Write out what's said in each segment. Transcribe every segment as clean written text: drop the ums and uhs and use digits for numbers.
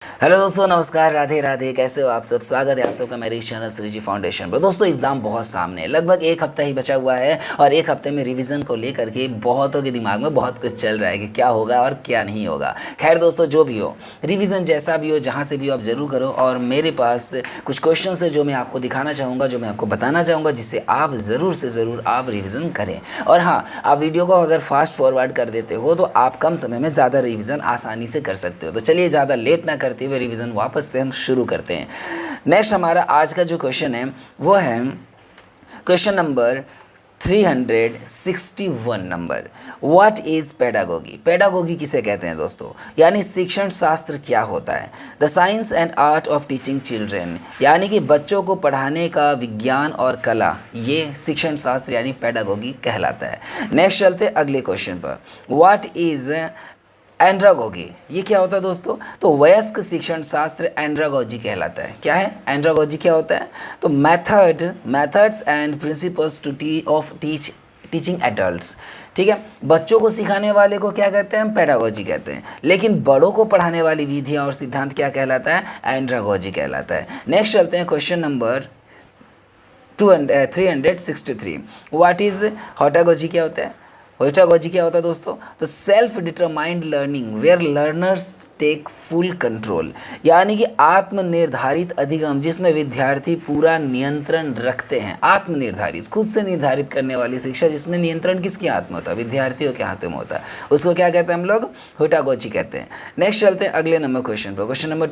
Hello दोस्तों, नमस्कार, राधे राधे। कैसे हो आप सब? स्वागत है आप सबका मेरे इस चैनल श्री जी फाउंडेशन पर। दोस्तों, एग्ज़ाम बहुत सामने है, लगभग एक हफ्ता ही बचा हुआ है और एक हफ्ते में रिवीजन को लेकर के बहुतों के दिमाग में बहुत कुछ चल रहा है कि क्या होगा और क्या नहीं होगा। खैर दोस्तों, जो भी हो, रिवीजन जैसा भी हो, जहाँ से भी हो, आप ज़रूर करो। और मेरे पास कुछ क्वेश्चन है जो मैं आपको दिखाना चाहूँगा, जो मैं आपको बताना चाहूँगा, जिससे आप ज़रूर से ज़रूर आप रिवीजन करें। और हाँ, आप वीडियो को अगर फास्ट फॉरवर्ड कर देते हो तो आप कम समय में ज़्यादा रिवीजन आसानी से कर सकते हो। तो चलिए, ज़्यादा लेट ना करते हुए रिवीजन वापस से हम शुरू करते हैं। नेक्स्ट हमारा आज का जो क्वेश्चन है वो है question number 361 number. What is pedagogy? Pedagogy किसे कहते हैं दोस्तों? यानी शिक्षण शास्त्र क्या होता है? The science and art of teaching children, यानी कि बच्चों को पढ़ाने का विज्ञान और कला, ये शिक्षण शास्त्र यानी पेडागोगी कहलाता है। नेक्स्ट चलते अगले क्वेश्चन पर। What is andragogy? ये क्या होता है दोस्तों? तो वयस्क शिक्षण शास्त्र एंड्रागोजी कहलाता है। क्या है एंड्रागोजी? क्या होता है? तो methods and principles to teaching adults. ठीक है, बच्चों को सिखाने वाले को क्या कहते हैं? हम पेडागोजी कहते हैं। लेकिन बड़ों को पढ़ाने वाली विधियाँ और सिद्धांत क्या कहलाता है? एंड्रागोजी कहलाता है। नेक्स्ट चलते हैं question number 363। What is heutagogy? क्या होता है? होटागोजी क्या होता है दोस्तों? तो self determined learning where learners take full control, यानी कि आत्मनिर्धारित अधिगम जिसमें विद्यार्थी पूरा नियंत्रण रखते हैं। आत्मनिर्धारित, खुद से निर्धारित करने वाली शिक्षा जिसमें नियंत्रण किसके हाथ में होता है? विद्यार्थियों के हाथों में होता है। उसको क्या कहते हैं हम लोग? होटागोजी कहते हैं। नेक्स्ट चलते हैं अगले नंबर क्वेश्चन पर। Question number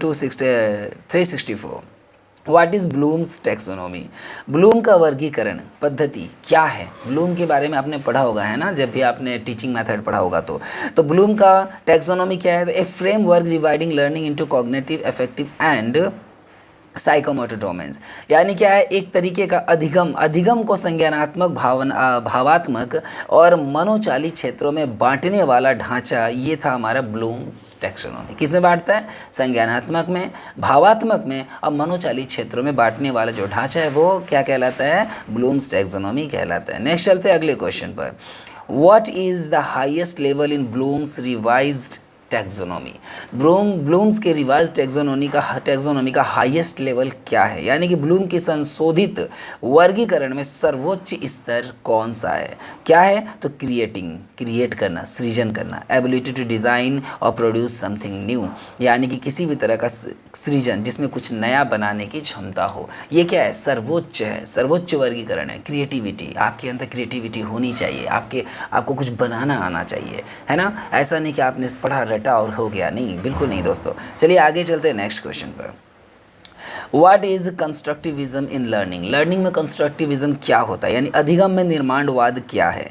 364। What is Bloom's taxonomy? Bloom का वर्गीकरण पद्धति क्या है? ब्लूम के बारे में आपने पढ़ा होगा, है ना, जब भी आपने टीचिंग मेथड पढ़ा होगा तो ब्लूम का टैक्सोनॉमी क्या है? A framework dividing learning into cognitive, affective and psychomotor domains, यानी क्या है? एक तरीके का अधिगम को संज्ञानात्मक, भावात्मक और मनोचालित क्षेत्रों में बांटने वाला ढांचा, ये था हमारा ब्लूम्स टैक्सोनॉमी। किस में बांटता है? संज्ञानात्मक में, भावात्मक में और मनोचालित क्षेत्रों में बांटने वाला जो ढांचा है वो क्या कहलाता है? ब्लूम्स टैक्सोनॉमी कहलाता है। नेक्स्ट चलते हैं अगले क्वेश्चन पर। What is the highest level in Bloom's revised taxonomy? Bloom's के रिवाइज टैक्सोनॉमी का हाईएस्ट लेवल क्या है? यानी कि ब्लूम के संशोधित वर्गीकरण में सर्वोच्च स्तर कौन सा है? क्या है? तो क्रिएट करना, सृजन करना, एबिलिटी टू डिज़ाइन और प्रोड्यूस समथिंग न्यू, यानी कि किसी भी तरह का सृजन जिसमें कुछ नया बनाने की क्षमता हो। ये क्या है? सर्वोच्च है, सर्वोच्च वर्गीकरण है। क्रिएटिविटी, आपके अंदर क्रिएटिविटी होनी चाहिए, आपको कुछ बनाना आना चाहिए, है ना। ऐसा नहीं कि आपने पढ़ा रटा और हो गया, नहीं, बिल्कुल नहीं दोस्तों। चलिए आगे चलते हैं नेक्स्ट क्वेश्चन पर। What is constructivism in learning? Learning में कंस्ट्रक्टिविज्म क्या होता है? यानी अधिगम में निर्माणवाद क्या है?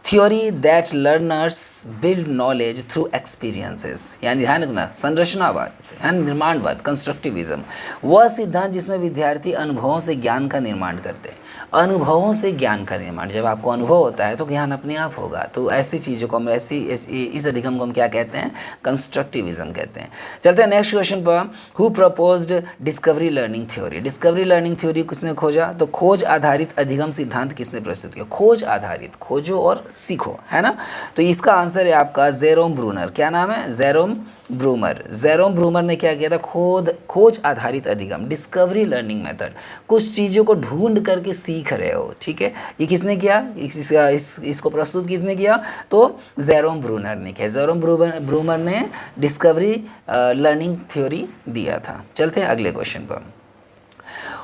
Theory that learners build knowledge through experiences, यानी ध्यान रखना, संरचनावाद है, निर्माणवाद, कंस्ट्रक्टिविज्म, वह सिद्धांत जिसमें विद्यार्थी अनुभवों से ज्ञान का निर्माण करते हैं। अनुभवों से ज्ञान का निर्माण, जब आपको अनुभव होता है तो ज्ञान अपने आप होगा। तो ऐसी चीज़ों को हम इस अधिगम को हम क्या कहते हैं? कंस्ट्रक्टिविज्म कहते हैं। चलते हैं नेक्स्ट क्वेश्चन पर। Who proposed discovery learning theory? Discovery learning theory किसने खोजा? तो खोज आधारित अधिगम सिद्धांत किसने प्रस्तुत किया? खोज आधारित, खोजो और सीखो, है ना। तो इसका आंसर है आपका जेरोम ब्रूनर। क्या नाम है? जेरोम ब्रूमर ने क्या किया था? खोज आधारित अधिगम, डिस्कवरी लर्निंग मेथड। कुछ चीज़ों को ढूंढ करके सीख रहे हो, ठीक है। ये किसने किया? इसको प्रस्तुत किसने किया? तो जेरोम ब्रूनर ने किया। जेरोम ब्रूमर ने डिस्कवरी लर्निंग थ्योरी दिया था। चलते हैं अगले क्वेश्चन पर।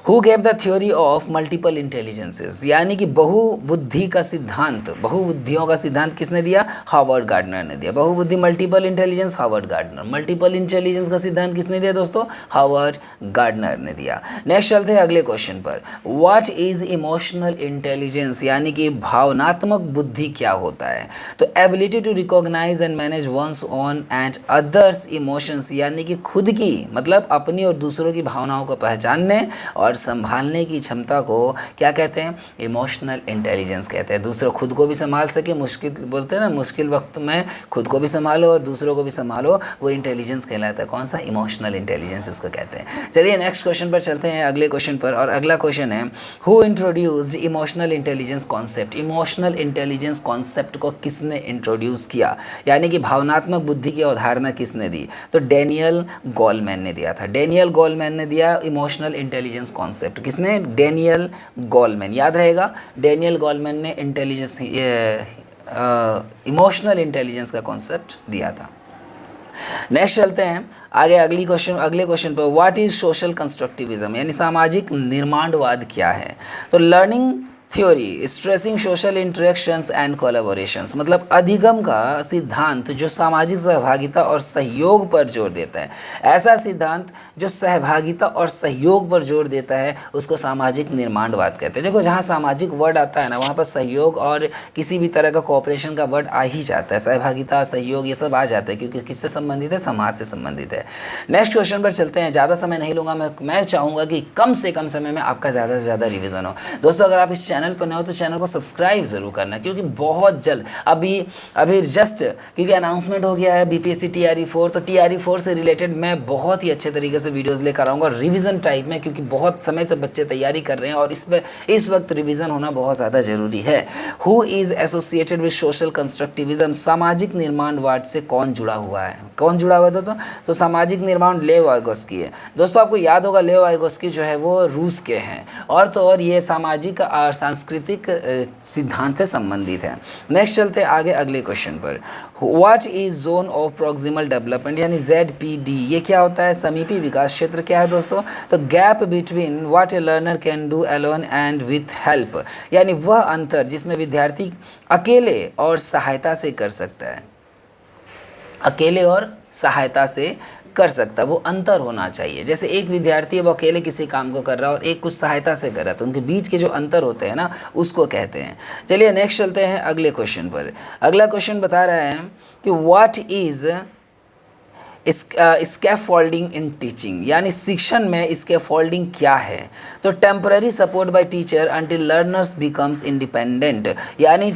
Who gave the theory of multiple intelligences? यानी कि बहुबुद्धि का सिद्धांत, बहुबुद्धियों का सिद्धांत किसने दिया? हार्वर्ड गार्डनर ने दिया। बहुबुद्धि, multiple intelligence, Howard Gardner. Multiple intelligence का सिद्धांत किसने दिया दोस्तों? हार्वर्ड गार्डनर ने दिया। नेक्स्ट चलते हैं अगले क्वेश्चन पर। What is emotional intelligence? यानी कि भावनात्मक बुद्धि क्या होता है? तो ability to recognise and manage one's own and others emotions, यानी कि खुद की, मतलब अपनी और दूसरों की भावनाओं को पहचानने और संभालने की क्षमता को क्या कहते हैं? इमोशनल इंटेलिजेंस कहते हैं। दूसरों खुद को भी संभाल सके, मुश्किल बोलते हैं ना, मुश्किल वक्त में खुद को भी संभालो और दूसरों को भी संभालो, वो इंटेलिजेंस कहलाता है। कौन सा? इमोशनल इंटेलिजेंस इसको कहते हैं। चलिए नेक्स्ट क्वेश्चन पर चलते हैं, अगले क्वेश्चन पर। और अगला क्वेश्चन है, who introduced emotional intelligence concept? Emotional intelligence concept को किसने इंट्रोड्यूस किया, यानी कि भावनात्मक बुद्धि की अवधारणा किसने दी? तो डेनियल गोलमैन ने दिया था। डेनियल गोलमैन ने दिया इमोशनल इंटेलिजेंस कॉन्सेप्ट। किसने? Daniel Goleman. याद रहेगा, डेनियल गोलमैन ने इंटेलिजेंस इमोशनल इंटेलिजेंस का कॉन्सेप्ट दिया था। नेक्स्ट चलते हैं आगे, अगले क्वेश्चन पर। व्हाट इज सोशल कंस्ट्रक्टिविज्म, यानी सामाजिक निर्माणवाद क्या है? तो learning theory stressing social interactions and collaborations, मतलब अधिगम का सिद्धांत जो सामाजिक सहभागिता और सहयोग पर जोर देता है। ऐसा सिद्धांत जो सहभागिता और सहयोग पर जोर देता है उसको सामाजिक निर्माणवाद कहते हैं। देखो, जहाँ सामाजिक वर्ड आता है ना, वहाँ पर सहयोग और किसी भी तरह का कोऑपरेशन का वर्ड आ ही जाता है। सहभागिता, सहयोग, ये सब आ जाता है, क्योंकि किससे संबंधित है? समाज से संबंधित है। नेक्स्ट क्वेश्चन पर चलते हैं। ज़्यादा समय नहीं लूँगा मैं चाहूँगा कि कम से कम समय में आपका ज़्यादा से ज़्यादा रिविज़न हो। दोस्तों, अगर आप इस चैनल पर नए हो तो चैनल को सब्सक्राइब ज़रूर करना, क्योंकि बहुत जल्द अभी जस्ट क्योंकि अनाउंसमेंट हो गया है बीपीएससी TRE 4, तो TRE 4 से रिलेटेड मैं बहुत ही अच्छे तरीके से वीडियोस लेकर आऊँगा रिवीजन टाइप में, क्योंकि बहुत समय से बच्चे तैयारी कर रहे हैं और इस वक्त रिवीजन होना बहुत ज़्यादा ज़रूरी है। Who is associated with social constructivism, सामाजिक निर्माणवाद से कौन जुड़ा हुआ है? कौन जुड़ा हुआ है दोस्तों? तो सामाजिक निर्माण लेव वाइगोस्की है। दोस्तों, आपको याद होगा लेव वाइगोस्की जो है वो रूस के हैं, और तो और ये सामाजिक और सांस्कृतिक सिद्धांत से संबंधित है। नेक्स्ट चलते हैं आगे अगले क्वेश्चन पर। What is zone of proximal development, यानी ZPD, ये क्या होता है? समीपी विकास क्षेत्र क्या है दोस्तों? तो gap between what A learner can do alone and with help, यानी वह अंतर जिसमें विद्यार्थी अकेले और सहायता से कर सकता है, अकेले और सहायता से कर सकता है, वो अंतर होना चाहिए। जैसे एक विद्यार्थी है वो अकेले किसी काम को कर रहा है और एक कुछ सहायता से कर रहा है, तो उनके बीच के जो अंतर होते हैं ना, उसको कहते हैं। चलिए नेक्स्ट चलते हैं अगले क्वेश्चन पर। अगला क्वेश्चन बता रहा है कि what is scaffolding in teaching, यानी शिक्षण में स्कैफोल्डिंग क्या है? तो temporary support bye teacher until learners becomes independent, यानी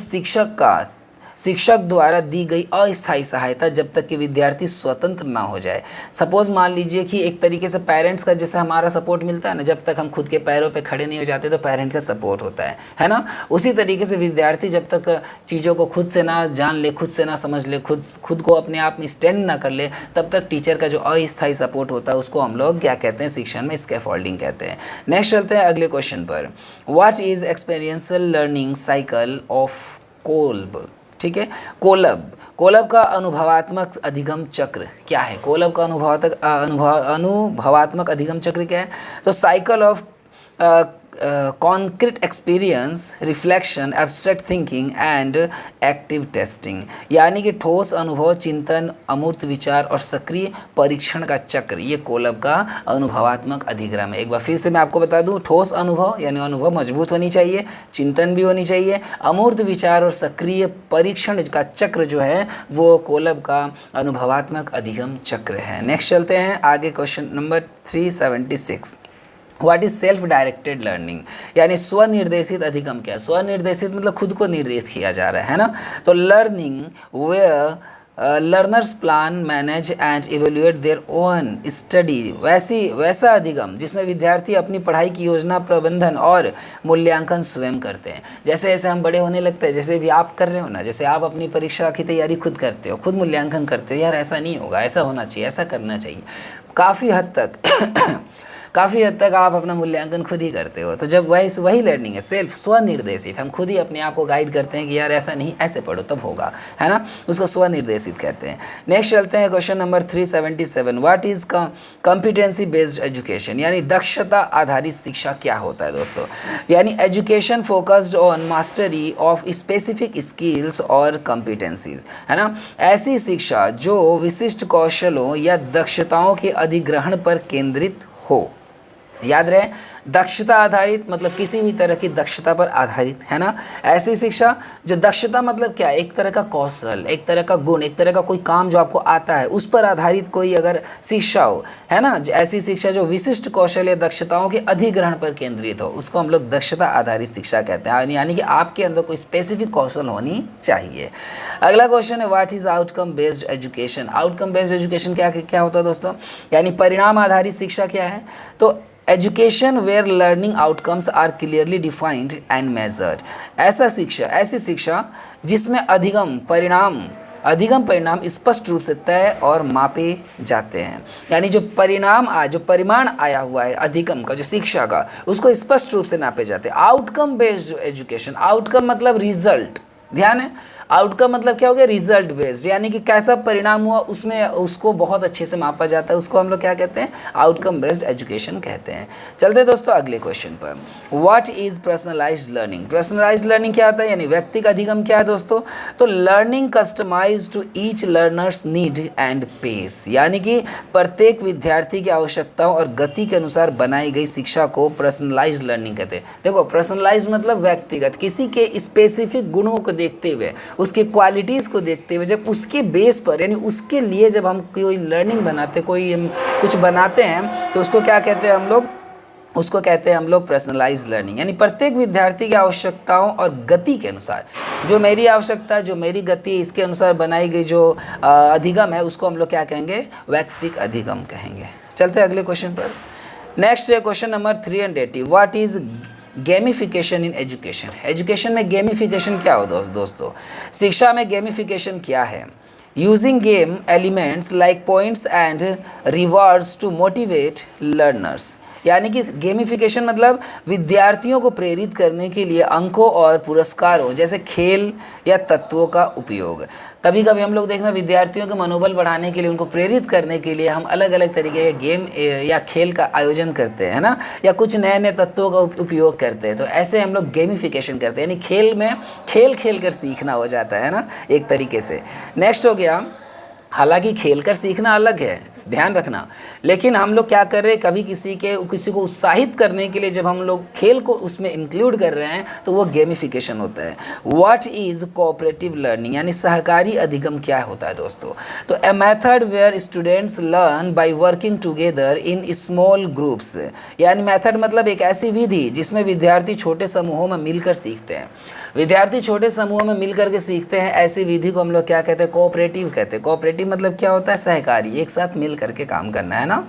शिक्षक द्वारा दी गई अस्थायी सहायता जब तक कि विद्यार्थी स्वतंत्र ना हो जाए। सपोज मान लीजिए कि एक तरीके से पेरेंट्स का जैसे हमारा सपोर्ट मिलता है ना, जब तक हम खुद के पैरों पे खड़े नहीं हो जाते तो पेरेंट का सपोर्ट होता है ना, उसी तरीके से विद्यार्थी जब तक चीज़ों को खुद से ना जान ले, खुद से ना समझ ले, खुद को अपने आप में स्टैंड ना कर ले, तब तक टीचर का जो अस्थायी सपोर्ट होता है उसको हम लोग क्या कहते हैं? शिक्षण में स्कैफोल्डिंग कहते हैं। नेक्स्ट चलते हैं अगले क्वेश्चन पर। What is experiential learning cycle of Kolb, ठीक है? कोलब का अनुभवात्मक अधिगम चक्र क्या है? कोलब का अनुभवात्मक अधिगम चक्र क्या है? तो cycle of concrete experience, reflection, abstract thinking and active testing, यानी कि ठोस अनुभव, चिंतन, अमूर्त विचार और सक्रिय परीक्षण का चक्र, ये कोलब का अनुभवात्मक अधिगम है। एक बार फिर से मैं आपको बता दूं, ठोस अनुभव यानी अनुभव मजबूत होनी चाहिए, चिंतन भी होनी चाहिए, अमूर्त विचार और सक्रिय परीक्षण का चक्र जो है वो कोलब का अनुभवात्मक अधिगम चक्र है। नेक्स्ट चलते हैं आगे, question number 376। What is self directed learning, यानी स्वनिर्देशित अधिगम क्या है? स्वनिर्देशित मतलब खुद को निर्देशित किया जा रहा है ना। तो learning where learners plan, manage and evaluate their own study, वैसा अधिगम जिसमें विद्यार्थी अपनी पढ़ाई की योजना, प्रबंधन और मूल्यांकन स्वयं करते हैं। जैसे जैसे हम बड़े होने लगते हैं, जैसे भी आप कर रहे हो ना, जैसे आप अपनी परीक्षा की तैयारी खुद करते हो, खुद मूल्यांकन करते हो, यार ऐसा नहीं होगा, ऐसा होना चाहिए, ऐसा करना चाहिए, काफ़ी हद तक आप अपना मूल्यांकन खुद ही करते हो। तो जब वही लर्निंग है, सेल्फ, स्वनिर्देशित, हम खुद ही अपने आप को गाइड करते हैं कि यार ऐसा नहीं, ऐसे पढ़ो तब होगा, है ना, उसको स्वनिर्देशित कहते हैं। नेक्स्ट चलते हैं question number 377। What is competency based education, यानी दक्षता आधारित शिक्षा क्या होता है दोस्तों? यानी education focused on mastery of specific skills और कॉम्पिटेंसीज, है ना, ऐसी शिक्षा जो विशिष्ट कौशलों या दक्षताओं के अधिग्रहण पर केंद्रित हो। याद रहे, दक्षता आधारित मतलब किसी भी तरह की दक्षता पर आधारित, है ना। ऐसी शिक्षा जो दक्षता मतलब क्या है, एक तरह का कौशल, एक तरह का गुण, एक तरह का कोई काम जो आपको आता है उस पर आधारित कोई अगर शिक्षा हो, है ना, ऐसी शिक्षा जो विशिष्ट कौशल या दक्षताओं के अधिग्रहण पर केंद्रित हो, उसको हम लोग दक्षता आधारित शिक्षा कहते हैं, यानी कि आपके अंदर कोई स्पेसिफिक कौशल होनी चाहिए। अगला क्वेश्चन है, what is outcome based education. Outcome based education क्या क्या होता है दोस्तों, यानी परिणाम आधारित शिक्षा क्या है। तो education where learning outcomes are clearly defined and measured. ऐसी शिक्षा जिसमें अधिगम परिणाम स्पष्ट रूप से तय और मापे जाते हैं, यानी जो परिमाण आया हुआ है अधिगम का, जो शिक्षा का, उसको स्पष्ट रूप से नापे जाते हैं। आउटकम बेस्ड एजुकेशन, आउटकम मतलब रिजल्ट, ध्यान है, आउटकम मतलब क्या हो गया, रिजल्ट बेस्ड, यानी कि कैसा परिणाम हुआ उसमें उसको बहुत अच्छे से मापा जाता है, उसको हम लोग क्या कहते हैं, आउटकम बेस्ड एजुकेशन कहते हैं। चलते हैं दोस्तों अगले क्वेश्चन पर, what is personalised learning. Personalised learning क्या होता है, यानी व्यक्तिगत अधिगम क्या है दोस्तों, तो learning customised to each learners need and pace, यानी कि प्रत्येक विद्यार्थी की आवश्यकताओं और गति के अनुसार बनाई गई शिक्षा को पर्सनलाइज्ड लर्निंग कहते हैं। देखो, पर्सनलाइज्ड मतलब व्यक्तिगत, किसी के स्पेसिफिक गुणों को देखते हुए, उसकी क्वालिटीज़ को देखते हुए, जब उसके बेस पर यानी उसके लिए जब हम कोई लर्निंग बनाते, कोई हम कुछ बनाते हैं, तो उसको क्या कहते हैं हम लोग, उसको कहते हैं हम लोग पर्सनलाइज्ड लर्निंग। यानी प्रत्येक विद्यार्थी की आवश्यकताओं और गति के अनुसार, जो मेरी आवश्यकता, जो मेरी गति, इसके अनुसार बनाई गई जो अधिगम है, उसको हम लोग क्या कहेंगे, व्यक्तिगत अधिगम कहेंगे। चलते हैं अगले क्वेश्चन पर। नेक्स्ट है question number 380, what is gamification in education. Education में गेमिफिकेशन क्या हो दोस्तों, शिक्षा में गेमिफिकेशन क्या है। Using game elements like points and rewards to motivate learners, यानी कि गेमिफिकेशन मतलब विद्यार्थियों को प्रेरित करने के लिए अंकों और पुरस्कारों जैसे खेल या तत्वों का उपयोग। कभी कभी हम लोग देखना, विद्यार्थियों के मनोबल बढ़ाने के लिए, उनको प्रेरित करने के लिए हम अलग अलग तरीके के गेम या खेल का आयोजन करते हैं ना, या कुछ नए नए तत्वों का उपयोग करते हैं, तो ऐसे हम लोग गेमिफिकेशन करते हैं, यानी खेल में खेल कर सीखना हो जाता है ना, एक तरीके से। नेक्स्ट हो गया, हालांकि खेलकर सीखना अलग है, ध्यान रखना, लेकिन हम लोग क्या कर रहे हैं, कभी किसी को उत्साहित करने के लिए जब हम लोग खेल को उसमें इंक्लूड कर रहे हैं, तो वो गेमिफिकेशन होता है। व्हाट इज कोऑपरेटिव लर्निंग, यानी सहकारी अधिगम क्या होता है दोस्तों, तो a method where students learn by working together in small groups, यानी मेथड मतलब एक ऐसी विधि जिसमें विद्यार्थी छोटे समूहों में मिलकर सीखते हैं। विद्यार्थी छोटे समूहों में मिलकर के सीखते हैं, ऐसी विधि को हम लोग क्या कहते हैं, कोऑपरेटिव कहते हैं। कोऑपरेटिव मतलब क्या होता है, सहकारी, एक साथ मिल करके काम करना, है ना।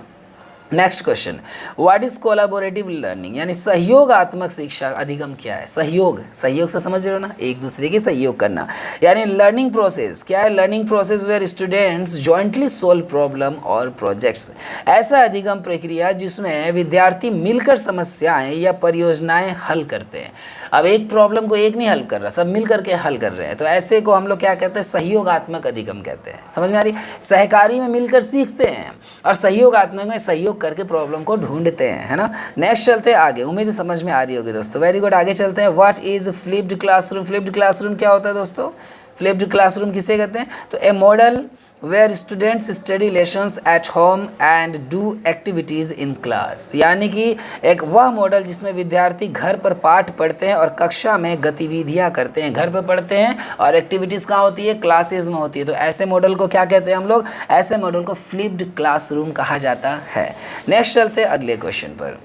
Next question, what is collaborative learning, यानी सहयोगात्मक शिक्षा अधिगम क्या है। सहयोग से समझ रहे हो ना, एक दूसरे की सहयोग करना, यानी लर्निंग प्रोसेस क्या है, learning process where students jointly solve problem और प्रोजेक्ट्स, ऐसा अधिगम प्रक्रिया जिसमें विद्यार्थी मिलकर समस्याएं या परियोजनाएं हल करते हैं। अब एक प्रॉब्लम को एक नहीं हल कर रहा, सब मिल करके हल कर रहे हैं, तो ऐसे को हम लोग क्या कहते हैं, सहयोगात्मक अधिगम कहते हैं। समझ में आ रही, सहकारी में मिलकर सीखते हैं और सहयोगात्मक में सहयोग करके प्रॉब्लम को ढूंढते हैं, है ना। नेक्स्ट चलते हैं आगे, उम्मीद है समझ में आ रही होगी दोस्तों, वेरी गुड। आगे चलते हैं, what is flipped classroom. Flipped classroom क्या होता है दोस्तों, फ्लिप्ड क्लासरूम किसे कहते हैं, तो a model where students study lessons at home and do activities in class, यानी कि एक वह मॉडल जिसमें विद्यार्थी घर पर पाठ पढ़ते हैं और कक्षा में गतिविधियां करते हैं। घर पर पढ़ते हैं और एक्टिविटीज़ कहाँ होती है, क्लासेज में होती है, तो ऐसे मॉडल को क्या कहते हैं हम लोग, ऐसे मॉडल को फ्लिप्ड क्लासरूम कहा जाता है। नेक्स्ट चलते हैं अगले क्वेश्चन पर,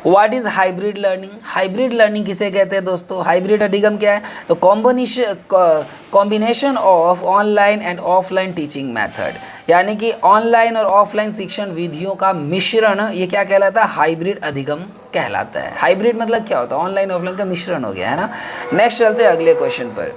what is hybrid learning. Hybrid learning किसे कहते हैं दोस्तों, हाइब्रिड अधिगम क्या है, तो combination of online and offline teaching method, यानी कि ऑनलाइन और ऑफलाइन शिक्षण विधियों का मिश्रण, ये क्या कहलाता है, हाइब्रिड अधिगम कहलाता है। हाइब्रिड मतलब क्या होता है, ऑनलाइन ऑफलाइन का मिश्रण हो गया, है ना। नेक्स्ट चलते हैं अगले क्वेश्चन पर,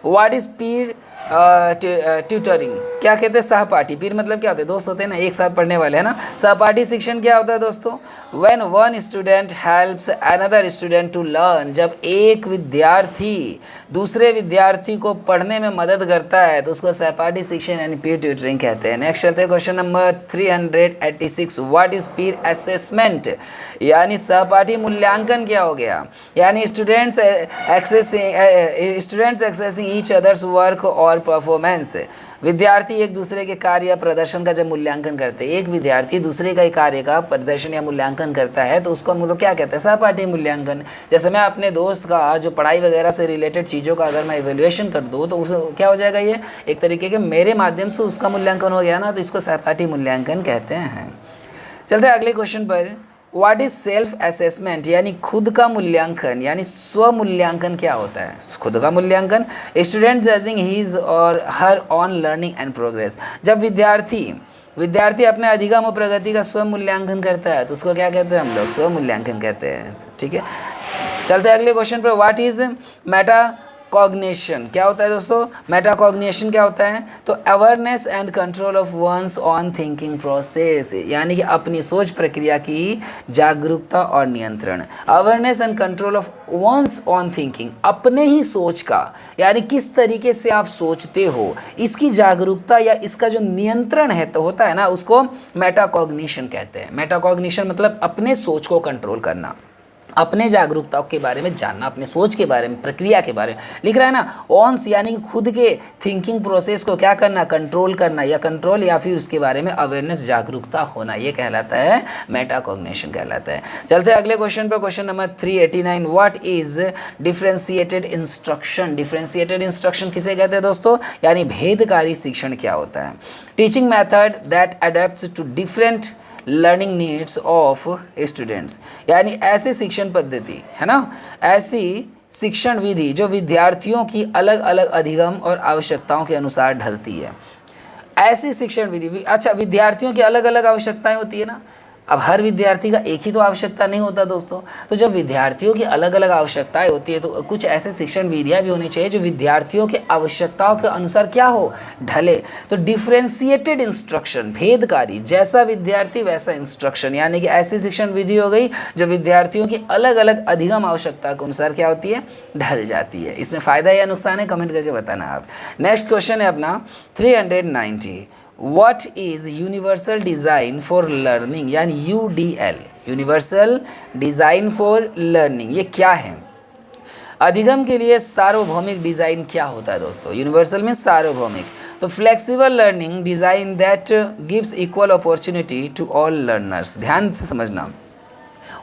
व्हाट इज पीर ट्यूटरिंग, क्या कहते हैं, सहपाठी। पीर मतलब क्या होते हैं, दोस्त होते हैं ना, एक साथ पढ़ने वाले, है ना। सहपाठी शिक्षण क्या होता है दोस्तों, when one student helps another student to learn, जब एक विद्यार्थी दूसरे विद्यार्थी को पढ़ने में मदद करता है तो उसको सहपाठी शिक्षण यानी पीर ट्यूटरिंग कहते हैं। नेक्स्ट चलते हैं question number 386, what is Pir assessment, यानी सहपाठी मूल्यांकन क्या हो गया, यानी students accessing each others work और परफॉर्मेंस। विद्यार्थी एक दूसरे के कार्य या प्रदर्शन का जब मूल्यांकन करते हैं, एक विद्यार्थी दूसरे का कार्य का प्रदर्शन या मूल्यांकन करता है तो उसको हम लोग क्या कहते हैं, सहपाठी मूल्यांकन। जैसे मैं अपने दोस्त का जो पढ़ाई वगैरह से रिलेटेड चीज़ों का अगर मैं इवेल्युएशन कर दूँ तो उस क्या हो जाएगा, ये एक तरीके के मेरे माध्यम से उसका मूल्यांकन हो गया ना, तो इसको सहपाठी मूल्यांकन कहते हैं। चलते हैं अगले क्वेश्चन पर। व्हाट इज सेल्फ असेसमेंट, यानी खुद का मूल्यांकन, यानी स्व मूल्यांकन क्या होता है? खुद का मूल्यांकन, स्टूडेंट जजिंग हिज और her on learning and progress. जब विद्यार्थी अपने अधिगम और प्रगति का स्व मूल्यांकन करता है तो उसको क्या कहते हैं हम लोग? स्व मूल्यांकन कहते हैं। ठीक है, चलते हैं अगले क्वेश्चन पर। व्हाट इज मेटा कॉग्निशन, क्या होता है दोस्तों? मेटा कॉग्निशन क्या होता है? तो awareness and control of one's own thinking process, यानी कि अपनी सोच प्रक्रिया की जागरूकता और नियंत्रण। Awareness and control of one's own thinking, अपने ही सोच का, यानी किस तरीके से आप सोचते हो, इसकी जागरूकता या इसका जो नियंत्रण है तो होता है ना, उसको मेटा कॉग्निशन कहते हैं। मेटा कॉग्निशन मतलब अपने सोच को कंट्रोल करना, अपने जागरूकताओं के बारे में जानना, अपने सोच के बारे में, प्रक्रिया के बारे में। लिख रहा है ना, ऑन्स यानी कि खुद के थिंकिंग प्रोसेस को क्या करना? कंट्रोल करना, या कंट्रोल या फिर उसके बारे में अवेयरनेस, जागरूकता होना, ये कहलाता है मेटा कॉग्निशन कहलाता है। चलते हैं अगले क्वेश्चन पर, question number 389। What is differentiated instruction? Differentiated instruction किसे कहते हैं दोस्तों? यानी भेदकारी शिक्षण क्या होता है? Teaching method that adapts to different learning needs of students, यानी ऐसी शिक्षण पद्धति है ना, ऐसी शिक्षण विधि जो विद्यार्थियों की अलग अलग अधिगम और आवश्यकताओं के अनुसार ढलती है। ऐसी शिक्षण विधि, अच्छा विद्यार्थियों की अलग अलग आवश्यकताएं होती है ना, अब हर विद्यार्थी का एक ही तो आवश्यकता नहीं होता दोस्तों, तो जब विद्यार्थियों की अलग अलग आवश्यकताएं होती है तो कुछ ऐसे शिक्षण विधियां भी होनी चाहिए जो विद्यार्थियों के आवश्यकताओं के अनुसार क्या हो? ढले। तो डिफरेंशिएटेड इंस्ट्रक्शन, भेदकारी, जैसा विद्यार्थी वैसा इंस्ट्रक्शन, यानी कि ऐसी शिक्षण विधि हो गई जो विद्यार्थियों की अलग अलग अधिगम आवश्यकता के अनुसार क्या होती है? ढल जाती है। इसमें फ़ायदा या नुकसान है, कमेंट करके बताना आप। नेक्स्ट क्वेश्चन है अपना 390। What is universal design for learning, यानी UDL, universal design for learning, ये क्या है? अधिगम के लिए सार्वभौमिक डिज़ाइन क्या होता है दोस्तों? यूनिवर्सल में सार्वभौमिक, तो flexible learning design that gives equal opportunity to all learners. ध्यान से समझना,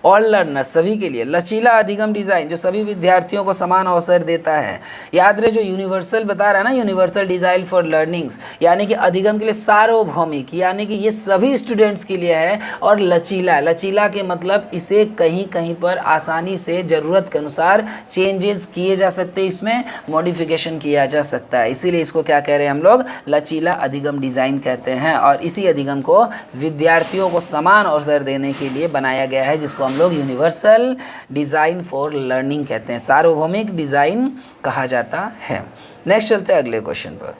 ऑल लर्नर्स, सभी के लिए। लचीला अधिगम डिज़ाइन जो सभी विद्यार्थियों को समान अवसर देता है। याद रहे जो यूनिवर्सल बता रहा है ना, यूनिवर्सल डिज़ाइन फॉर लर्निंग्स, यानी कि अधिगम के लिए सार्वभौमिक, यानी कि ये सभी स्टूडेंट्स के लिए है। और लचीला, लचीला के मतलब इसे कहीं कहीं पर आसानी से ज़रूरत के अनुसार चेंजेस किए जा सकते हैं, इसमें मॉडिफिकेशन किया जा सकता है, इसीलिए इसको क्या कह रहे हैं हम लोग? लचीला अधिगम डिज़ाइन कहते हैं। और इसी अधिगम को विद्यार्थियों को समान अवसर देने के लिए बनाया गया है, जिसको हम लोग यूनिवर्सल डिज़ाइन फॉर लर्निंग कहते हैं, सार्वभौमिक डिज़ाइन कहा जाता है। नेक्स्ट चलते हैं अगले क्वेश्चन पर।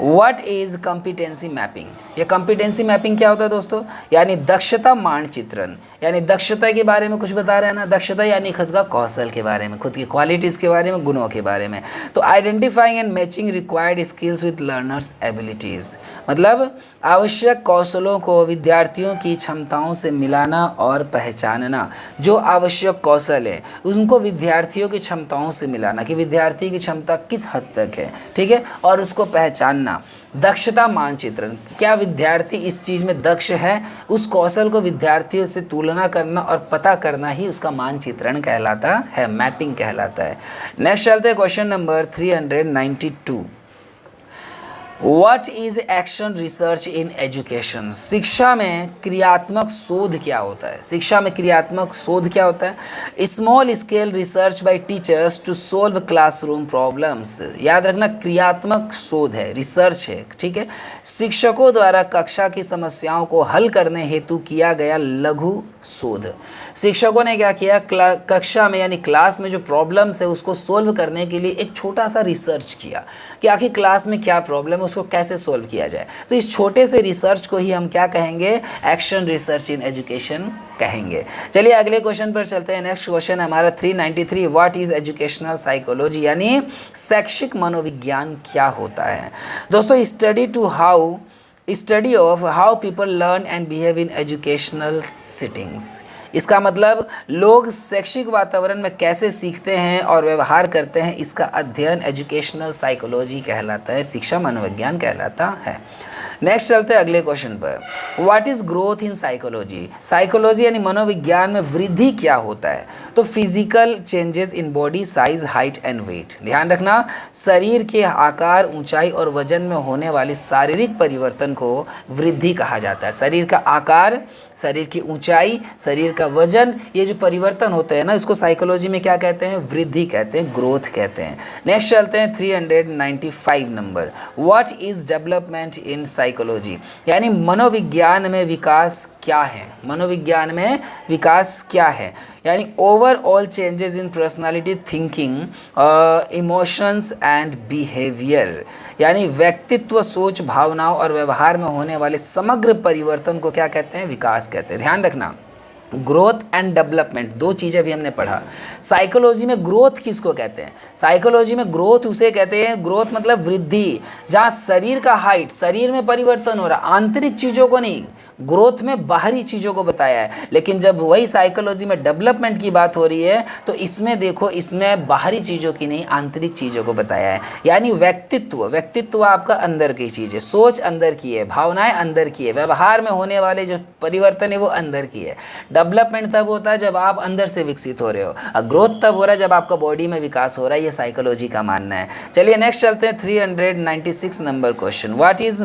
What is competency mapping? ये कॉम्पिटेंसी मैपिंग क्या होता है दोस्तों? यानी दक्षता मानचित्रण, यानी दक्षता के बारे में कुछ बता रहे हैं ना, दक्षता यानी खुद का कौशल के बारे में, खुद की क्वालिटीज़ के बारे में, गुणों के बारे में। तो identifying and matching required skills with learners abilities, मतलब आवश्यक कौशलों को विद्यार्थियों की क्षमताओं से मिलाना और पहचानना। जो आवश्यक कौशल है उनको विद्यार्थियों की क्षमताओं से मिलाना कि विद्यार्थी की क्षमता किस हद तक है, ठीक है, और उसको पहचानना। दक्षता मानचित्रण, क्या विद्यार्थी इस चीज़ में दक्ष है, उस कौशल को विद्यार्थियों से तुलना करना और पता करना ही उसका मानचित्रण कहलाता है, मैपिंग कहलाता है। नेक्स्ट चलते हैं question number 392। What is action research in education? शिक्षा में क्रियात्मक शोध क्या होता है? शिक्षा में क्रियात्मक शोध क्या होता है? Small scale research by teachers to solve classroom problems. याद रखना, क्रियात्मक शोध है, रिसर्च है, ठीक है। शिक्षकों द्वारा कक्षा की समस्याओं को हल करने हेतु किया गया लघु शोध। शिक्षकों ने क्या किया, कक्षा में यानी क्लास में जो प्रॉब्लम्स है उसको सोल्व करने के लिए एक छोटा सा रिसर्च किया कि आखिर क्लास में क्या प्रॉब्लम है, उसको कैसे सोल्व किया जाए। तो इस छोटे से रिसर्च को ही हम क्या कहेंगे? एक्शन रिसर्च इन एजुकेशन कहेंगे। चलिए अगले क्वेश्चन पर चलते हैं। नेक्स्ट क्वेश्चन हमारा 393। व्हाट इज एजुकेशनल साइकोलॉजी, यानी शैक्षिक मनोविज्ञान क्या होता है? दोस्तों, study to how study of how people learn and behave in educational settings. इसका मतलब लोग शैक्षिक वातावरण में कैसे सीखते हैं और व्यवहार करते हैं, इसका अध्ययन एजुकेशनल साइकोलॉजी कहलाता है, शिक्षा मनोविज्ञान कहलाता है। नेक्स्ट चलते हैं अगले क्वेश्चन पर। What is growth in psychology. Psychology यानी मनोविज्ञान में वृद्धि क्या होता है? तो physical changes in body size, height and weight. ध्यान रखना, शरीर के आकार, ऊंचाई और वजन में होने वाले शारीरिक परिवर्तन को वृद्धि कहा जाता है। शरीर का आकार, शरीर की ऊंचाई, शरीर का वजन, ये जो परिवर्तन होते हैं ना, इसको साइकोलॉजी में क्या कहते हैं? वृद्धि कहते हैं, ग्रोथ कहते हैं। नेक्स्ट चलते हैं 395 number. What is development in psychology, यानी मनोविज्ञान में विकास क्या है? मनोविज्ञान में विकास क्या है? यानी overall changes in personality, thinking, emotions and behaviour, यानी व्यक्तित्व, सोच, भावनाओं और व्यवहार में होने वाले समग्र परिवर्तन को क्या कहते हैं? विकास कहते हैं। ध्यान रखना, ग्रोथ एंड डेवलपमेंट दो चीज़ें भी हमने पढ़ा। साइकोलॉजी में ग्रोथ किसको कहते हैं? साइकोलॉजी में ग्रोथ उसे कहते हैं, ग्रोथ मतलब वृद्धि, जहाँ शरीर का हाइट, शरीर में परिवर्तन हो रहा, आंतरिक चीज़ों को नहीं, ग्रोथ में बाहरी चीज़ों को बताया है। लेकिन जब वही साइकोलॉजी में डेवलपमेंट की बात हो रही है तो इसमें देखो, इसमें बाहरी चीज़ों की नहीं, आंतरिक चीज़ों को बताया है। यानी व्यक्तित्व, व्यक्तित्व आपका अंदर की चीज़ है, सोच अंदर की है, भावनाएं अंदर की है, व्यवहार में होने वाले जो परिवर्तन है वो अंदर की है। डेवलपमेंट तब होता है जब आप अंदर से विकसित हो रहे हो, और ग्रोथ तब हो रहा है जब आपका बॉडी में विकास हो रहा है। ये साइकोलॉजी का मानना है। चलिए नेक्स्ट चलते हैं 396 number question. What is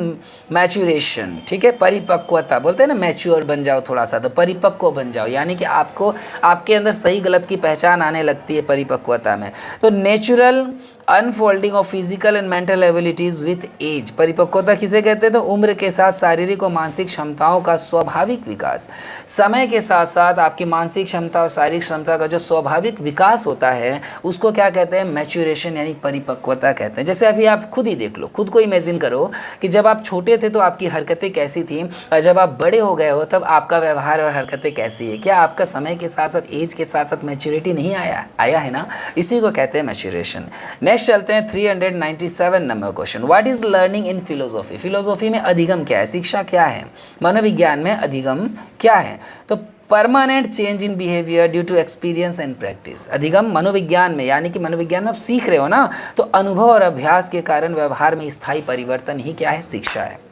maturation. ठीक है, परिपक्वता, बोलते हैं ना मैच्योर बन जाओ थोड़ा सा, तो परिपक्व बन जाओ, यानी कि आपको आपके अंदर सही गलत की पहचान आने लगती है परिपक्वता में। तो natural unfolding of physical and mental abilities with age. परिपक्वता किसे कहते हैं? तो उम्र के साथ शारीरिक और मानसिक क्षमताओं का स्वाभाविक विकास। समय के साथ साथ आपकी मानसिक क्षमता और शारीरिक क्षमता का जो स्वाभाविक विकास होता है उसको क्या कहते हैं? मैच्योरेशन यानी परिपक्वता कहते हैं। जैसे अभी आप खुद ही देख लो, खुद को इमेजिन करो कि जब आप छोटे थे तो आपकी हरकतें कैसी थी, और जब आप बड़े हो गए हो तब आपका व्यवहार और हरकतें कैसी है। क्या आपका समय के साथ साथ, एज के साथ साथ मैच्योरिटी नहीं आया है ना? इसी को कहते हैं मैच्योरेशन। नेक्स्ट चलते हैं 397 number question. What is learning in philosophy. Philosophy में अधिगम क्या है? शिक्षा क्या है? मनोविज्ञान में अधिगम क्या है? तो permanent change in behaviour due to experience and practice. अधिगम मनोविज्ञान में, यानी कि मनोविज्ञान में आप सीख रहे हो ना, तो अनुभव और अभ्यास के कारण व्यवहार में स्थायी परिवर्तन ही क्या है? शिक्षा है।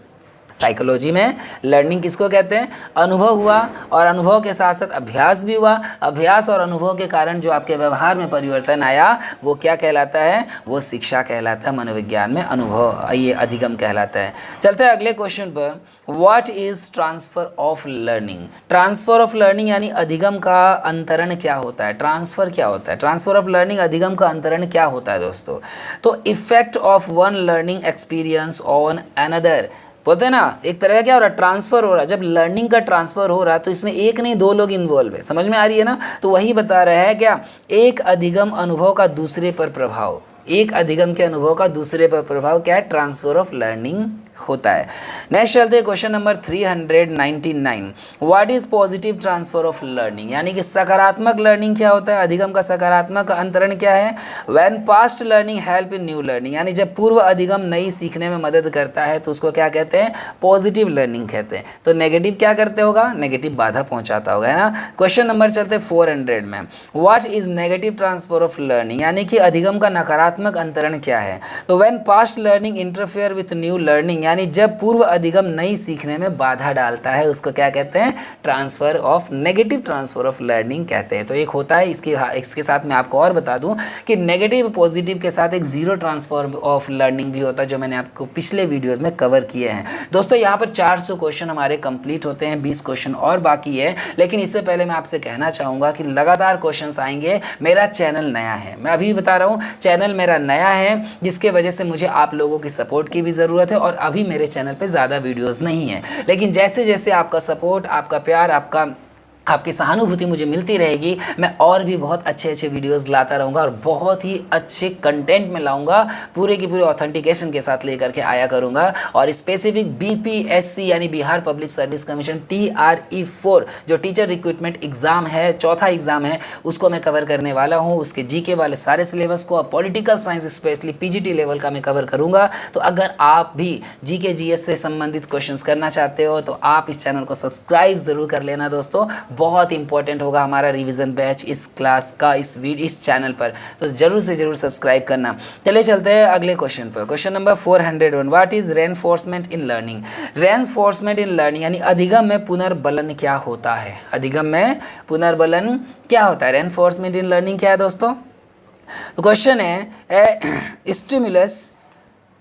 साइकोलॉजी में लर्निंग किसको कहते हैं? अनुभव हुआ और अनुभव के साथ साथ अभ्यास भी हुआ, अभ्यास और अनुभव के कारण जो आपके व्यवहार में परिवर्तन आया वो क्या कहलाता है? वो शिक्षा कहलाता है। मनोविज्ञान में अनुभव, ये अधिगम कहलाता है। चलते हैं अगले क्वेश्चन पर। What is transfer of learning. Transfer of learning यानी अधिगम का अंतरण क्या होता है? ट्रांसफर क्या होता है? ट्रांसफर ऑफ लर्निंग, अधिगम का अंतरण क्या होता है दोस्तों? तो effect of one learning experience on another. बोलते हैं ना, एक तरह का क्या हो रहा है? ट्रांसफर हो रहा है। जब लर्निंग का ट्रांसफर हो रहा है तो इसमें एक नहीं दो लोग इन्वॉल्व है। समझ में आ रही है ना? तो वही बता रहा है क्या, एक अधिगम अनुभव का दूसरे पर प्रभाव, एक अधिगम के अनुभव का दूसरे पर प्रभाव क्या है? ट्रांसफर ऑफ लर्निंग होता है। नेक्स्ट चलते हैं question number 399। What is positive transfer of learning, यानी कि सकारात्मक लर्निंग क्या होता है? अधिगम का सकारात्मक अंतरण क्या है? When past learning help in new learning, यानी जब पूर्व अधिगम नई सीखने में मदद करता है तो उसको क्या कहते हैं? पॉजिटिव लर्निंग कहते हैं। तो नेगेटिव क्या करते होगा? नेगेटिव बाधा पहुंचाता होगा, है ना? क्वेश्चन नंबर चलते 400 में। What is negative transfer of learning, यानी कि अधिगम का नकारात्मक अंतरण क्या है? तो when past learning interfere with new learning, यानी जब पूर्व अधिगम नई सीखने में बाधा डालता है उसको क्या कहते हैं? Transfer of, negative transfer of learning कहते हैं। तो एक होता है, इसके साथ मैं आपको और बता दूं कि नेगेटिव पॉजिटिव के साथ एक जीरो ट्रांसफर ऑफ लर्निंग भी होता है, जो मैंने आपको पिछले वीडियोस में कवर किए हैं। दोस्तों यहाँ पर 400 क्वेश्चन हमारे कंप्लीट होते हैं, 20 क्वेश्चन और बाकी है। लेकिन इससे पहले मैं आपसे कहना चाहूँगा कि लगातार क्वेश्चन आएंगे। मेरा चैनल नया है, मैं अभी बता रहा हूँ, चैनल मेरा नया है, जिसके वजह से मुझे आप लोगों की सपोर्ट की भी ज़रूरत है। और अभी मेरे चैनल पे ज़्यादा वीडियोस नहीं है, लेकिन जैसे जैसे आपका सपोर्ट, आपका प्यार, आपका आपकी सहानुभूति मुझे मिलती रहेगी, मैं और भी बहुत अच्छे अच्छे वीडियोस लाता रहूँगा और बहुत ही अच्छे कंटेंट में लाऊंगा, पूरे की पूरे ऑथेंटिकेशन के साथ लेकर के आया करूँगा। और स्पेसिफिक बीपीएससी यानी Bihar public service commission TRE4 जो टीचर रिक्रूटमेंट एग्ज़ाम है, चौथा एग्ज़ाम है, उसको मैं कवर करने वाला हूँ। उसके जीके वाले सारे सिलेबस को, political science specially PGT level का मैं कवर करूँगा। तो अगर आप भी जीके जीएस से संबंधित क्वेश्चंस करना चाहते हो तो आप इस चैनल को सब्सक्राइब ज़रूर कर लेना दोस्तों। बहुत इंपॉर्टेंट होगा हमारा रिवीजन बैच इस क्लास का इस चैनल पर, तो जरूर से जरूर सब्सक्राइब करना। चलिए चलते हैं अगले क्वेश्चन पर। Question number 401, what is reinforcement in learning. Reinforcement in learning यानी अधिगम में पुनर्बलन क्या होता है। अधिगम में पुनर्बलन क्या होता है, रेनफोर्समेंट इन लर्निंग क्या है दोस्तों। तो क्वेश्चन है stimulus